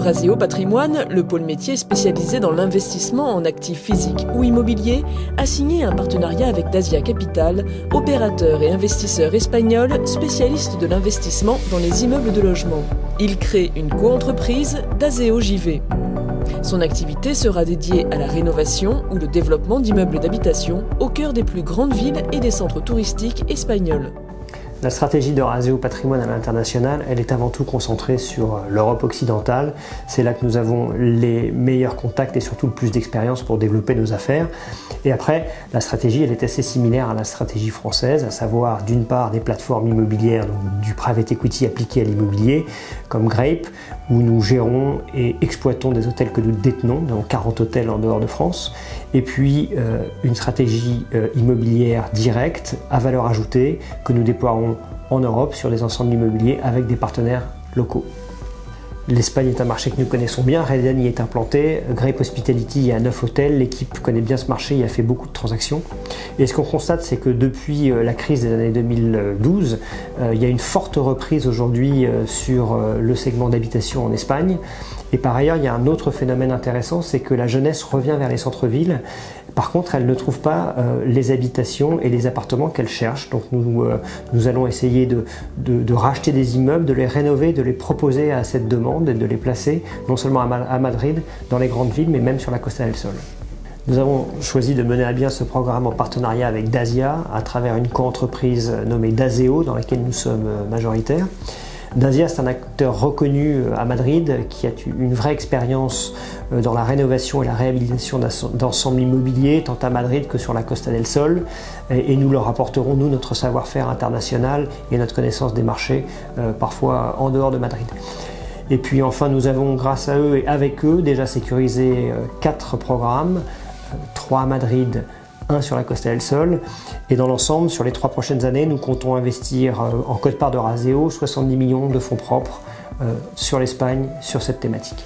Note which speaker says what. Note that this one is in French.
Speaker 1: Raseo Patrimoine, le pôle métier spécialisé dans l'investissement en actifs physiques ou immobiliers, a signé un partenariat avec Dasia Capital, opérateur et investisseur espagnol spécialiste de l'investissement dans les immeubles de logement. Il crée une co-entreprise, Daseo JV. Son activité sera dédiée à la rénovation ou le développement d'immeubles d'habitation au cœur des plus grandes villes et des centres touristiques espagnols.
Speaker 2: La stratégie de Raseo Patrimoine à l'international, elle est avant tout concentrée sur l'Europe occidentale. C'est là que nous avons les meilleurs contacts et surtout le plus d'expérience pour développer nos affaires. Et après, la stratégie, elle est assez similaire à la stratégie française, à savoir d'une part des plateformes immobilières, donc du private equity appliqué à l'immobilier, comme Grape, où nous gérons et exploitons des hôtels que nous détenons, donc 40 hôtels en dehors de France. Et puis une stratégie immobilière directe, à valeur ajoutée, que nous déploierons en Europe sur des ensembles immobiliers avec des partenaires locaux. L'Espagne est un marché que nous connaissons bien, Redan y est implanté, Grape Hospitality y a 9 hôtels, l'équipe connaît bien ce marché, il a fait beaucoup de transactions. Et ce qu'on constate, c'est que depuis la crise des années 2012, il y a une forte reprise aujourd'hui sur le segment d'habitation en Espagne. Et par ailleurs, il y a un autre phénomène intéressant, c'est que la jeunesse revient vers les centres-villes. Par contre, elle ne trouve pas les habitations et les appartements qu'elle cherche. Donc nous allons essayer de racheter des immeubles, de les rénover, de les proposer à cette demande et de les placer non seulement à Madrid, dans les grandes villes, mais même sur la Costa del Sol. Nous avons choisi de mener à bien ce programme en partenariat avec Dasia à travers une co-entreprise nommée Daseo dans laquelle nous sommes majoritaires. Dasia, c'est un acteur reconnu à Madrid qui a une vraie expérience dans la rénovation et la réhabilitation d'ensembles immobiliers, tant à Madrid que sur la Costa del Sol. Et nous leur apporterons, nous, notre savoir-faire international et notre connaissance des marchés, parfois en dehors de Madrid. Et puis enfin, nous avons, grâce à eux et avec eux, déjà sécurisé 4 programmes, 3 à Madrid, 1 sur la Costa del Sol, et dans l'ensemble, sur les 3 prochaines années, nous comptons investir en quote-part de Raseo 70 millions de fonds propres sur l'Espagne, sur cette thématique.